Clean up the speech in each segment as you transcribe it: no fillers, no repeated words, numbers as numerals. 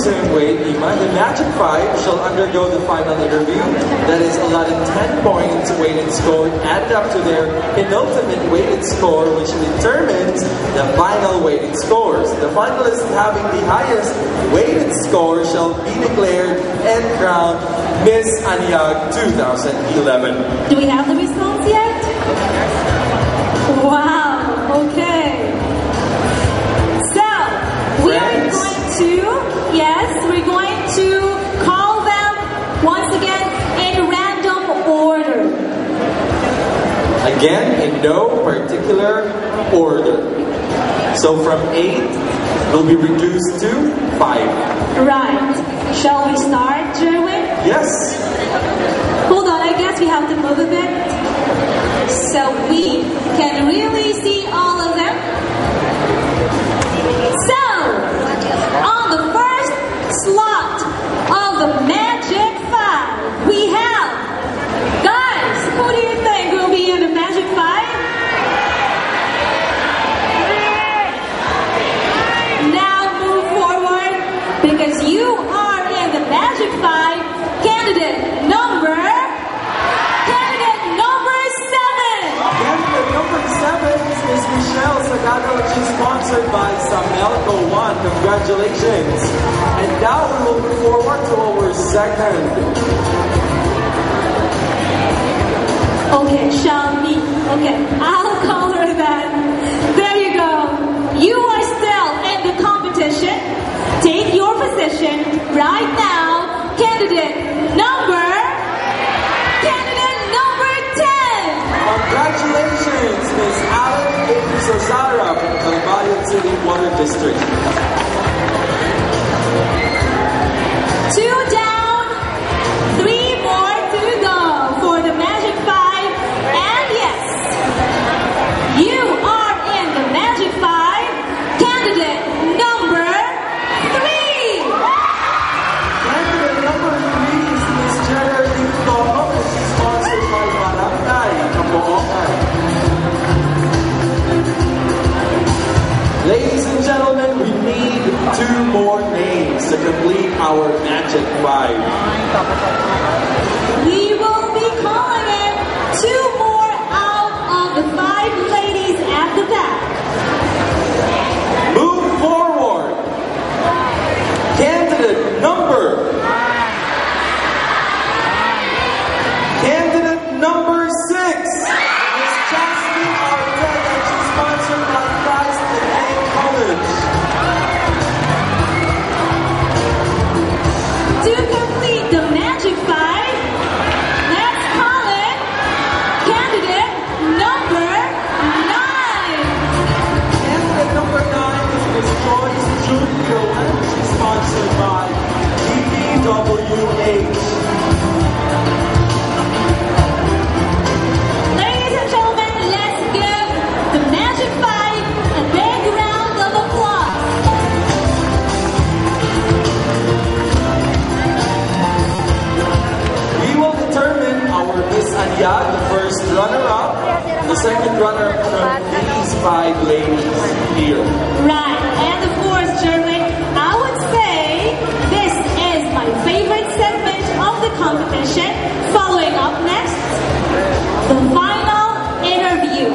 same way, Ima, the Magic 5 shall undergo the final interview that is allotted 10 points weighted score added up to their penultimate weighted score, which determines the final weighted scores. The finalist having the highest weighted score shall be declared and crowned Miss Anyag 2011. Do we have the results yet? Wow, okay. We are going to, we're going to call them once again in random order. Again, in no particular order. So from 8, will be reduced to 5. Right. Shall we start, Jerwin? Yes. Hold on, I guess we have to move a bit so we can really see all of them. So, on the first slot of the Magic 5, we have, guys, who do you think will be in the Magic 5? Now move forward, because you are in the Magic 5, candidate number 7. Candidate number 7 is Michelle Sagado, which is sponsored by Samelco One. Congratulations. And now we will move forward to our second. Okay, shall we? Okay, I'll call her that. There you go. You are still in the competition. Take your position right now. Candidate number 10. Congratulations, Ms. Alan A. Sozara from Calbayan City Water District. 2 down, 3 more to go for the Magic 5. And yes, you are in the Magic 5, candidate number 3. Candidate number 3 is Ms. Geraldine Tomo, which is sponsored by Barangay Kapoongan. Ladies and gentlemen, we need 2 more names to complete our Magic 5. We will be calling in 2 more out of the 5 ladies at the back. Move forward. Candidate number 6. Ms. Jasmine Artega, and she's sponsored by Christ the King College. To complete the Magic 5, let's call in candidate number 9. Candidate number 9 is Ms. Joyce Junior, and she's sponsored by GBWH. Ladies and gentlemen, let's give the Magic 5 a big round of applause. We will determine our Miss Anyag, the first runner-up, the second runner-up from these 5 ladies here. Right, and of course, Jerwin, I would say this is my favorite segment of the competition. Following up next, the final interview.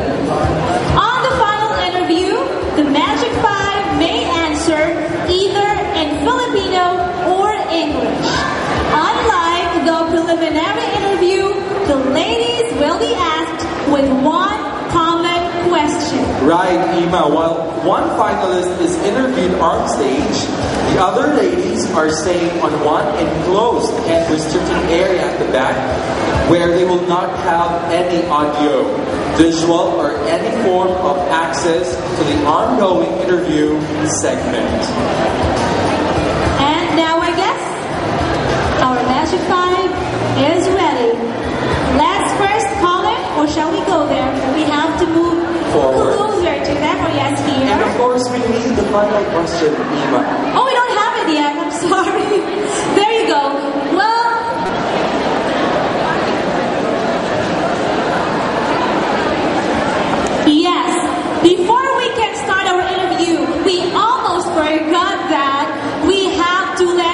On the final interview, the Magic 5 may answer either in Filipino or English. Unlike the preliminary interview, the ladies will be asked with one common question. Right, Ima. While one finalist is interviewed on stage, the other ladies are staying on one enclosed and restricted area at the back where they will not have any audio, visual, or any form of access to the ongoing interview segment. And now I guess our Magic 5 is ready. Let's first call it, or shall we go there? We have to move Forward. closer to them, or yes, here. And of course, we need the final question, Ima. Oh, we don't have it yet. I'm sorry. There you go. Well, yes. Before we can start our interview, we almost forgot that we have to let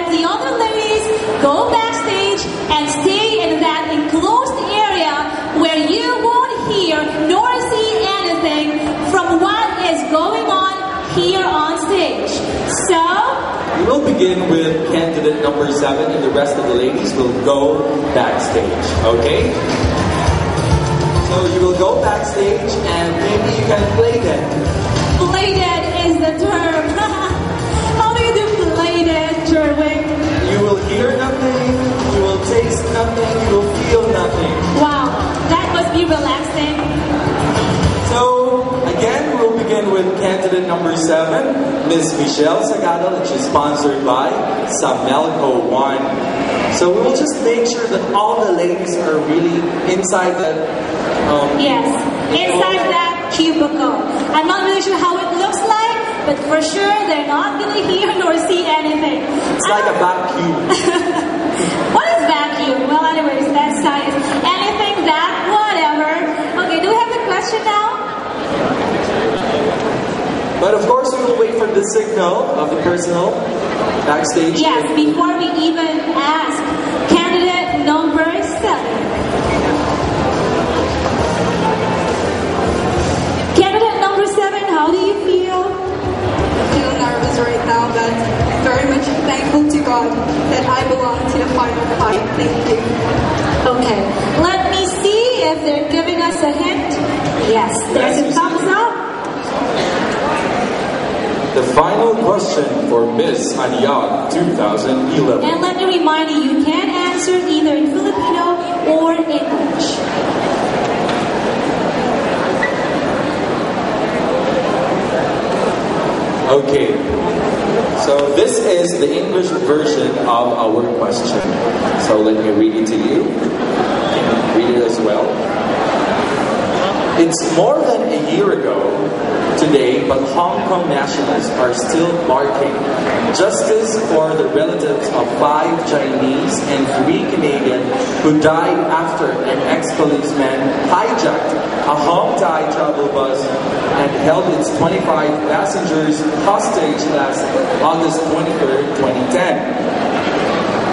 We will begin with candidate number 7, and the rest of the ladies will go backstage, okay? So you will go backstage, and maybe you can play dead. Play dead is the term. How do you do play dead, Jerwin? You will hear nothing, you will taste nothing, you will feel nothing. Wow, that must be relaxing. So, again, we'll begin with candidate number 7, Miss Michelle Sagado, and she's sponsored by Samelco One. So we will just make sure that all the ladies are really inside that... yes, inside that cubicle. I'm not really sure how it looks like, but for sure they're not going to hear nor see anything. It's like a vacuum. What is vacuum? Well, anyways, that's science. Anything, that, whatever. Okay, do we have a question now? But of course, we will wait for the signal of the personal backstage. Yes, before we even ask candidate number 7. Candidate number 7, how do you feel? I feel nervous right now, but very much thankful to God that I belong to the final 5. Thank you. Okay, let me see if they're giving us a hint. Yes, there's a thumbs up. The final question for Miss Anyag 2011. And let me remind you, you can answer either in Filipino or English. Okay, so this is the English version of our question. So let me read it to you. Read it as well. It's more than a year ago today, but Hong Kong nationals are still barking justice for the relatives of 5 Chinese and 3 Canadian who died after an ex-policeman hijacked a Hong Thai travel bus and held its 25 passengers hostage last August 23, 2010.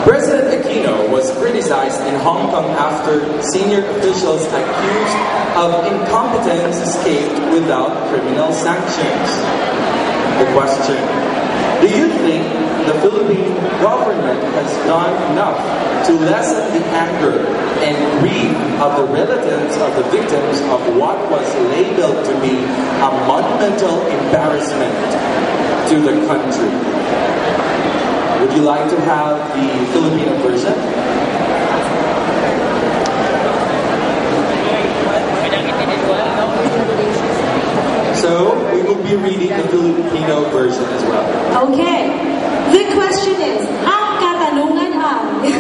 President Aquino was criticized in Hong Kong after senior officials accused of incompetence escaped without criminal sanctions. The question: do you think the Philippine government has done enough to lessen the anger and grief of the relatives of the victims of what was labeled to be a monumental embarrassment to the country? Would you like to have the Filipino version? So, we will be reading the Filipino version as well. Okay. The question is, ang katanungan ay,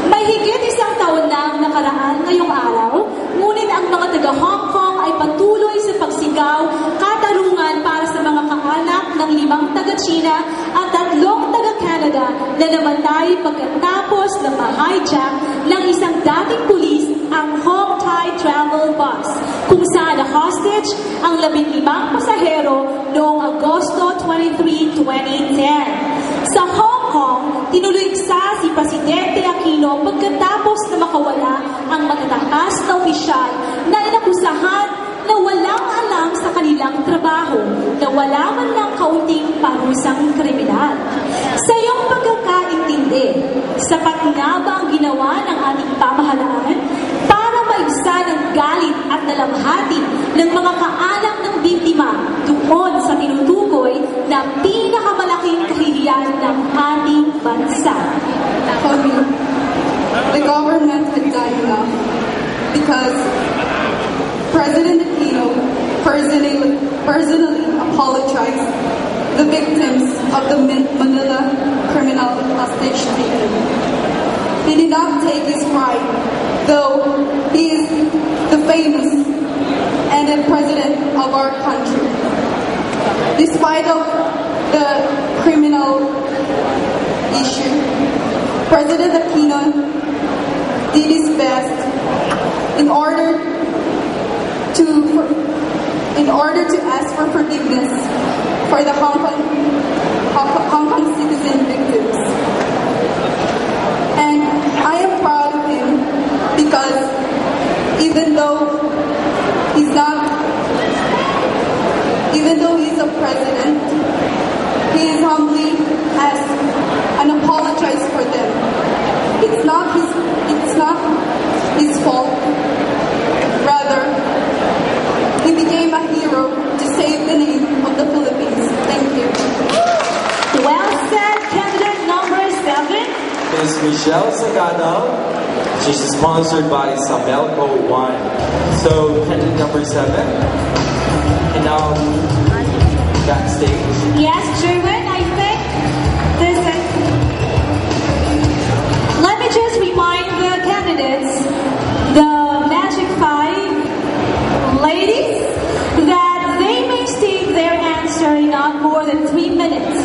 mahigit isang taon na ang nakaraan ngayong araw, ngunit ang mga taga-Hong Kong ay patuloy sa pagsigaw, katarungan para sa mga kaanak ng 5 taga-China at 3 taga-Canada na namatay pagkatapos na ma-hijack ng isang dating pulis ang Hong Thai travel bus, kung saan na-hostage ang 15 pasahero noong Agosto 23, 2010. Sa Hong Kong, tinuligsa si Presidente Aquino pagkatapos na makawala ang matataas na opisyal na inakusahan na walang alam sa kanilang trabaho, na wala man lang kaunting parusang kriminal. Sa iyong pagkakaintindi, sapat nga ba ang ginawa ng ating pamahalaan para maibsan ang galit at dalamhati ng mga kaanak ng biktima doon sa tinutukoy na pinakamalaking kahihiyan ng ating bansa? For me, the government had done enough because President Aquino personally apologized the victims of the Manila criminal hostage taking. He did not take his pride, though he is the famous and the president of our country. Despite of the criminal issue, President Aquino did his best in order to ask for forgiveness for the Hong Kong citizen victims. And I am proud of him because even though he's a president, he is humbly fault. Rather, he became a hero to save the name of the Philippines. Thank you. Well said, candidate number 7. Miss Michelle Sagado. She's sponsored by Samelco Wine. So, candidate number 7. And now, backstage. Yes, Sherwin, I think this is... Let me just remind the candidates, the Magic 5 ladies, that they may state their answer in not more than 3 minutes,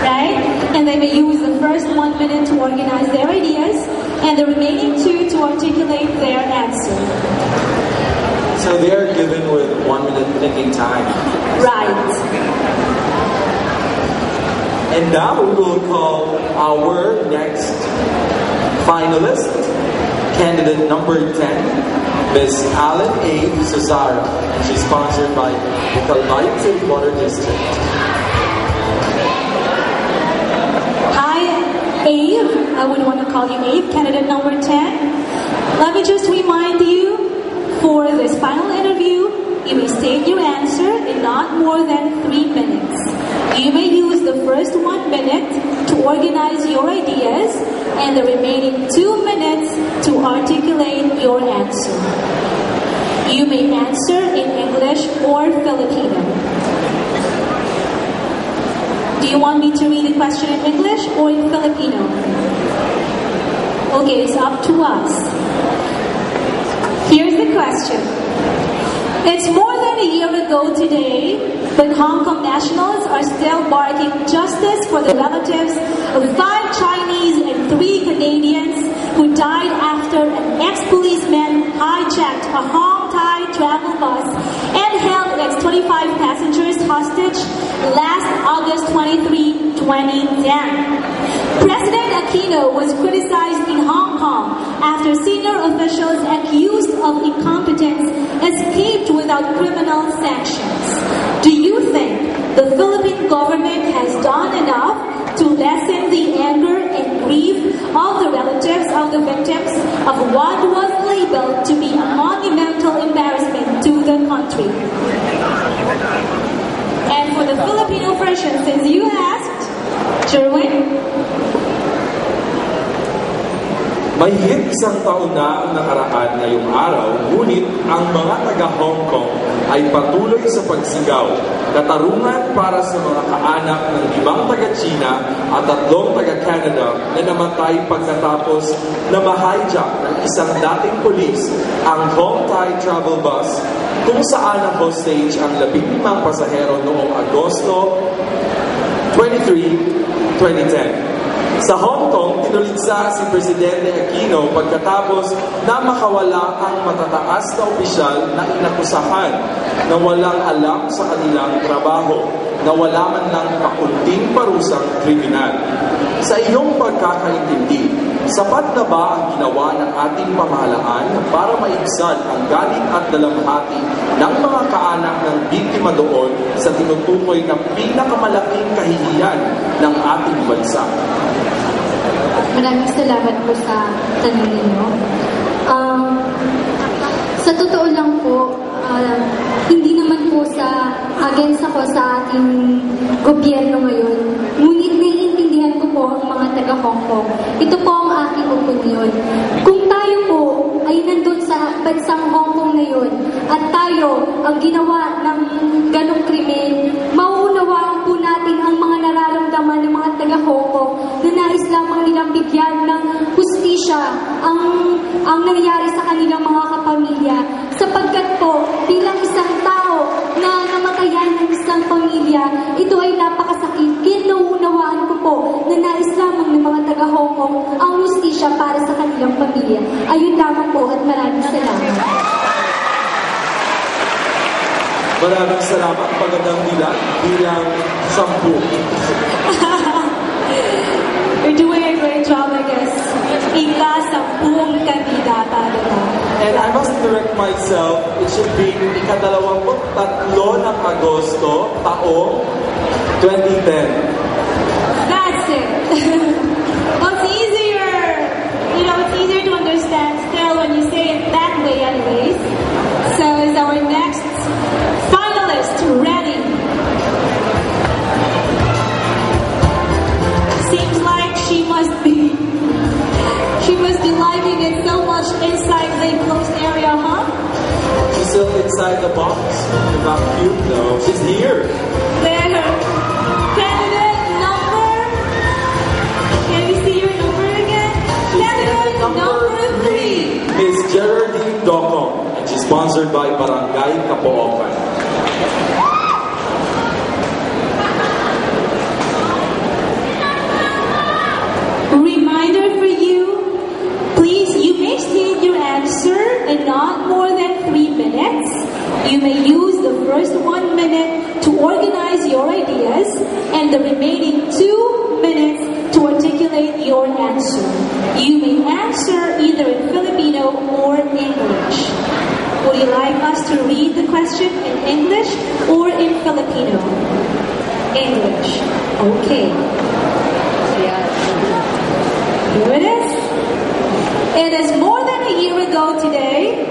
right? And they may use the first 1 minute to organize their ideas and the remaining 2 to articulate their answer. So they are given with 1 minute thinking time. Right. And now we will call our next finalist, candidate number 10, Miss Alan A. Susara. And she's sponsored by the Calbayog City Water District. Hi, Abe. I would want to call you Abe, candidate number 10. Let me just remind you, for this final interview, you may state your answer in not more than 3 minutes. You may use the first 1 minute to organize your ideas and the remaining 2 minutes to articulate your answer. You may answer in English or Filipino. Do you want me to read the question in English or in Filipino? Okay, it's up to us. Here's the question. It's more than a year ago today, but Hong Kong nationals are still barking justice for the relatives of 5 Chinese and 3 Canadians who died after an ex-policeman hijacked a Hong Thai travel bus and held its 25 passengers hostage last August 23, 2010. President Aquino was criticized in Hong Kong after senior officials accused of incompetence escaped without criminal sanctions. Do you think the Philippine government has done enough to lessen the anger and grief of the relatives of the victims of what was labeled to be a monumental embarrassment to the country? And for the Filipino version, since you asked, Sherwin? Mahigit 1 taon na ang nakaraan ngayong araw, ngunit ang mga taga-Hong Kong ay patuloy sa pagsigaw, katarungan para sa mga kaanak ng 5 taga-China at 3 taga-Canada na namatay pagkatapos na ma-hijack ng isang dating pulis ang Hong Thai travel bus kung saan ang hostage ang 15 pasahero noong Agosto 23, 2010. Sa Hong Kong, tinuligsa si Presidente Aquino pagkatapos na makawala ang matataas na opisyal na inakusahan na walang alam sa kanilang trabaho, na wala man lang kaunting parusang kriminal. Sa iyong pagkakaintindi, sapat na ba ang ginawa ng ating pamahalaan para maibsan ang galit at dalamhati ng mga kaanak ng biktima doon sa tinutukoy na pinakamalaking kahihiyan ng ating bansa? Maraming salamat po sa tanong ninyo. Sa totoo lang po, hindi naman po sa against ako sa ating gobyerno ngayon. Ngunit naiintindihan ko po ang mga taga-Hong Kong. Ito po ang aking opinion. Kung tayo po ay nandun sa bansang Hong Kong ngayon at tayo ang ginawa ng ganong krimen, mauunawaan po natin ang mga nararamdaman ng mga taga-Hong Kong na nais lamang nilang bigyan ng hustisya ang nangyari sa kanilang mga kapamilya. Sapagkat po, bilang isang tao na namatayan ng isang pamilya, ito ay napakasakit. Kaya nauunawaan ko po na nais lamang ng mga taga-Hong Kong ang hustisya para sa kanilang pamilya. Ayun lamang po at maraming salamat. Maraming salamat. Magandang bilang 10. You're doing a great job, I guess. Ika-10 kandidata, diba? And I must correct myself, it should be ika-23 ng Agosto, taong 2010. That's it. Well, it's easier. You know, it's easier to understand still when you say it that back cube? No, she's here. There. Candidate number. Can we see your number again? Candidate number 3. Miss Geraldine Docong, and she's sponsored by Barangay Capoocan. Reminder for you, please, you may state your answer in not more than 3 minutes. You may use the first 1 minute to organize your ideas and the remaining 2 minutes to articulate your answer. You may answer either in Filipino or English. Would you like us to read the question in English or in Filipino? English. Okay. Here it is. It is more than a year ago today,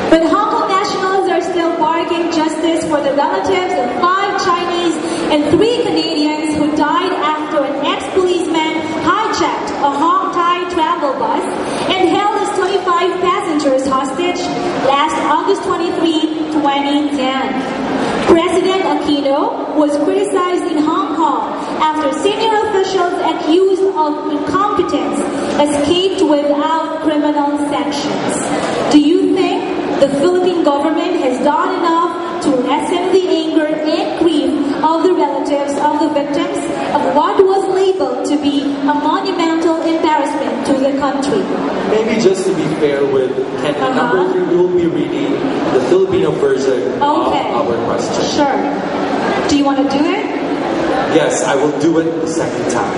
but Hong Kong nationals are still bargaining justice for the relatives of 5 Chinese and 3 Canadians who died after an ex-policeman hijacked a Hong Thai travel bus and held his 25 passengers hostage last August 23, 2010. President Aquino was criticized in Hong Kong after senior officials accused of incompetence escaped without criminal sanctions. Do you think the Philippine government has done enough to lessen the anger and grief of the relatives of the victims of what was labeled to be a monumental embarrassment to the country? Maybe just to be fair with candidate number 3, we will be reading the Filipino version of our question. Sure. Do you want to do it? Yes, I will do it the second time.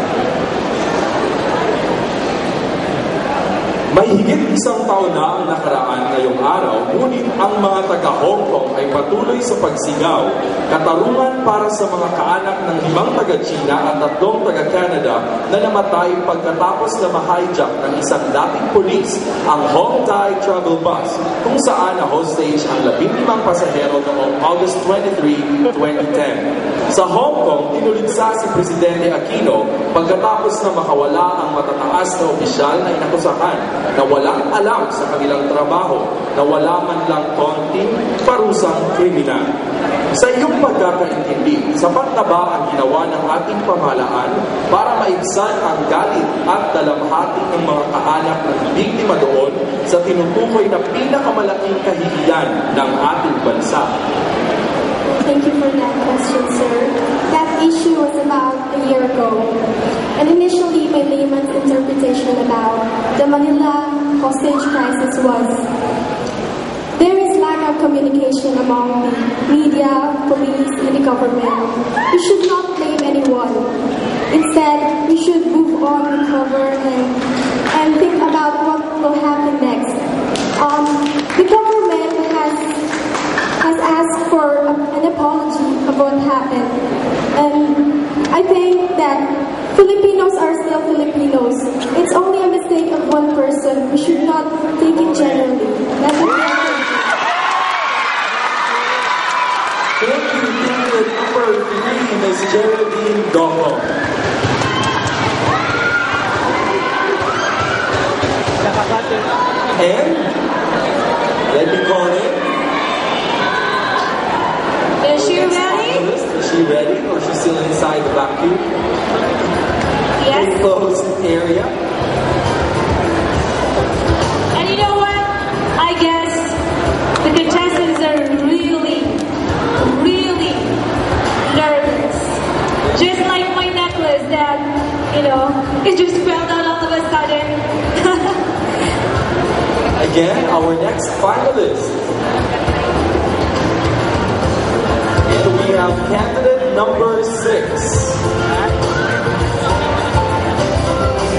May higit isang taon na ang nakaraan ngayong araw, ngunit ang mga taga-Hong Kong ay patuloy sa pagsigaw, katarungan para sa mga kaanak ng 5 taga-China at 3 taga-Canada na namatay pagkatapos na ma-hijack ng isang dating pulis ang Hong Thai travel bus kung saan na-hostage ang 15 pasahero noong August 23, 2010. Sa Hong Kong, inuligsa si Presidente Aquino pagkatapos na makawala ang matataas na opisyal na inakusahan na walang alam sa kanilang trabaho, na wala man lang konting parusang kriminal. Sa iyong pagkakaintindi, sapat na ba ang ginawa ng ating pamahalaan para maibsan ang galit at dalamhati ng mga kaanak ng biktima doon sa tinutukoy na pinakamalaking kahihiyan ng ating bansa? Thank you for that question, sir. That issue was about a year ago. And initially, my layman's interpretation about the Manila hostage crisis was there is lack of communication among the media, police, and the government. We should not blame anyone. Instead, we should move on, recover, and think about what will happen next. The government has asked for an apology of what happened. And I think that Filipinos are still Filipinos. It's only a mistake of one person. We should not take it generally. That's it. Thank you, candidate number 3, Ms. Geraldine Docong. And let me call in. Is she ready? Is she ready, or is she still inside the vacuum? Yes. Enclosed area. And you know what? I guess the contestants are really, really nervous. Just like my necklace that, it just fell down all of a sudden. Again, our next finalist. And we have candidate number 6.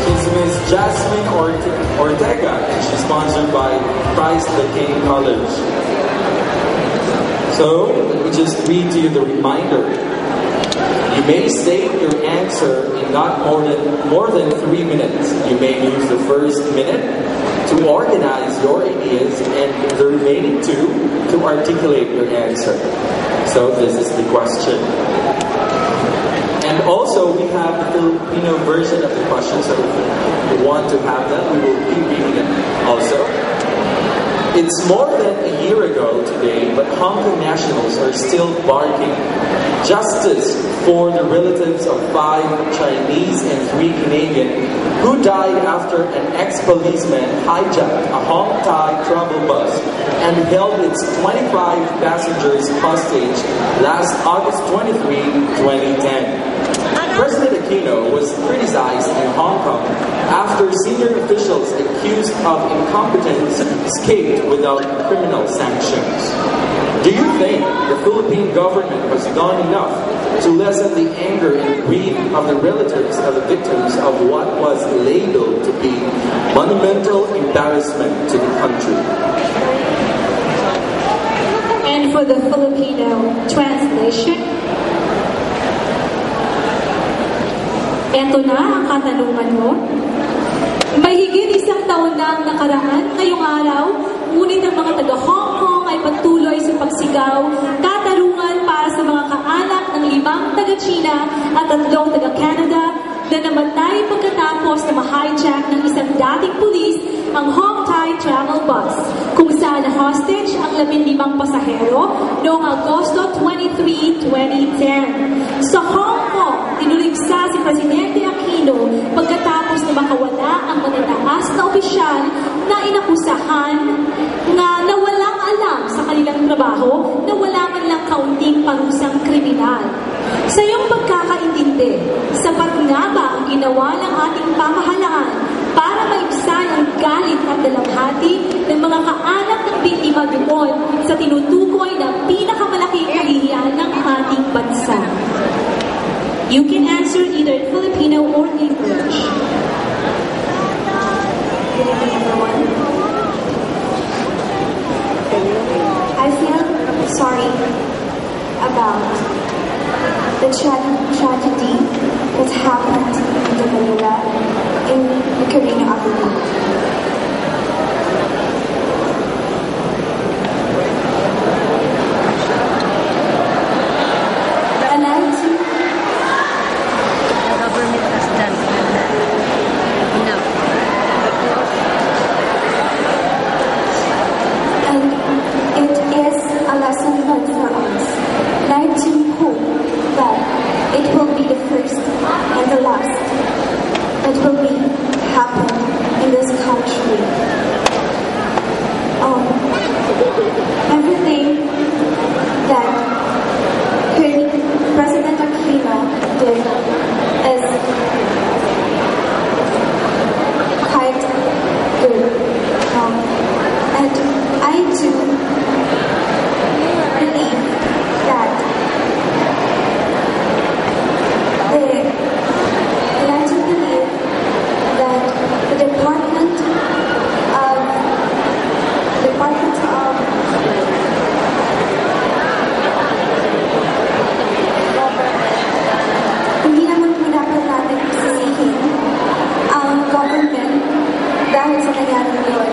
She's Miss Jasmine Ortega, and she's sponsored by Christ the King College. So, let me just read to you the reminder. You may state your answer in not more than 3 minutes. You may use the first minute to organize your ideas and the remaining 2 to articulate your answer. So this is the question. And also we have the Filipino version of the question, so if you want to have that, we will be reading it also. It's more than a year ago today, but Hong Kong nationals are still barking justice for the relatives of 5 Chinese and 3 Canadian who died after an ex-policeman hijacked a Hong Thai travel bus and held its 25 passengers hostage last August 23, 2010. President Aquino was criticized in Hong Kong after senior officials accused of incompetence escaped without criminal sanctions. Do you think the Philippine government has done enough to lessen the anger and grief of the relatives of the victims of what was labeled to be monumental embarrassment to the country? And for the Filipino translation, eto na ang katanungan mo. Mahigit 1 taon na ang nakaraan ngayong araw, ngunit ang mga taga-Hong Kong ay patuloy sa pagsigaw, katarungan para sa mga kaanak ng 5 taga-China at 3 taga-Canada na namatay pagkatapos na ma-hijack ng isang dating pulis ang Hong Thai travel bus, kung saan na-hostage ang 15 pasahero noong Agosto 23, 2010. Sa Hong Kong, tinuligsa si Presidente Aquino pagkatapos na makawala ang matataas na opisyal na inakusahan na walang alam sa kanilang trabaho na wala man lang kaunting parusang kriminal. Sa iyong pagkakaintindi, sapat nga ba ang ginawa ng ating pamahalaan para maibsan ang galit at dalamhati ng mga kaanak ng biktima doon sa tinutukoy na pinakamalaking kahihiyan ng ating bansa? You can answer either in Filipino or English. I feel sorry about the tragedy that happened in Manila in the Carino Avenue. Everything that President Aquino did is quite good. And I do believe that the Department of hindi naman po dapat natin sisihin ang government dahil sa nangyari yun.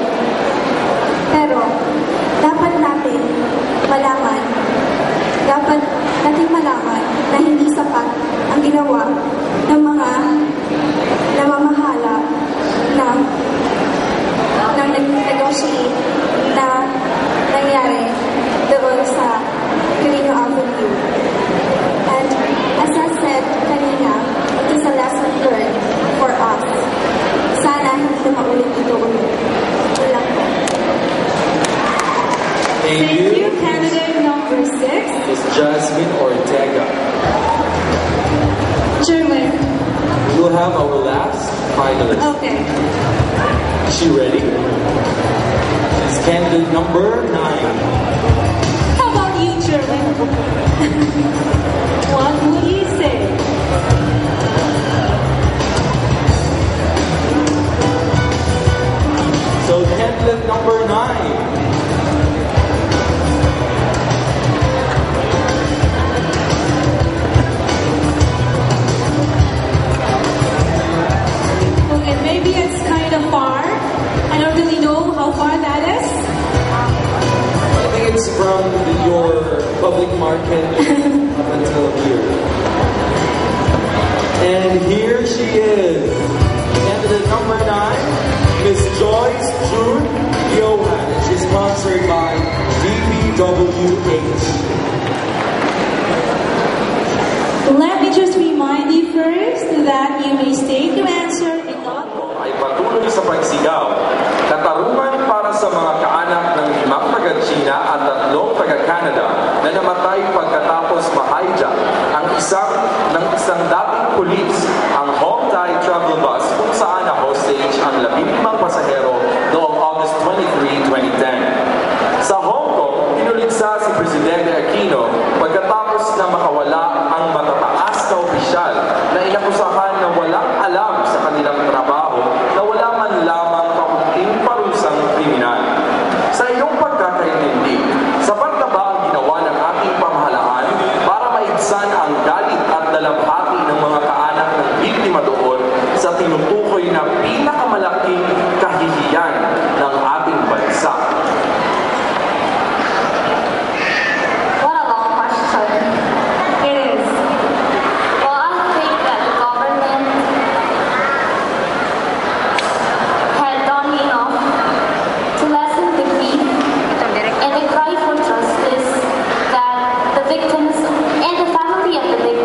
Pero, dapat natin malaman na hindi sapat ang ginawa ng mga namamahala ng nag-negotiate na nangyari doon sa Carino Avenue. And as I said kanina, it is a lesson learned for us. Sana hindi na maulit ito ulit. Wala po. Thank you. Candidate number 6 is Jasmine Ortega. German. We will have our last finalist. Okay. Is she ready? She's candidate number 9. How about you, German? What will you say? So candidate number 9. Maybe it's kind of far. I don't really know how far that is. I think it's from your public market up until here. And here she is, candidate number 9, Miss Joyce June Johan. She's sponsored by DPWH. Let me just remind you first that you may stay to answer in not ay patuloy sa pagsigaw. Katarungan para sa mga kaanak ng 5 taga-China at 3 taga-Canada na namatay pagkatapos ma-hijack ang isang dating pulis ang Hong Thai travel bus kung saan na-hostage ang 15 pasahero noong August 23, 2010. Sa Hong Kong, pinuligsa si Presidente Aquino pagkatapos na makawala ang matataas na opisyal na inakusahan na walang alam sa kanilang trabaho na wala man lamang kaunting parusang kriminal. Sa iyong pagkakaintindi, sapat na ba ang ginawa ng ating pamahalaan para maibsan ang galit at dalamhati ng mga kaanak ng biktima doon sa tinutukoy na pinakamalaking kahihiyan ng ating bansa? What a long question. it is. Well, I think that the government had done enough to lessen the grief and the cry for justice that the victims and the family of the victims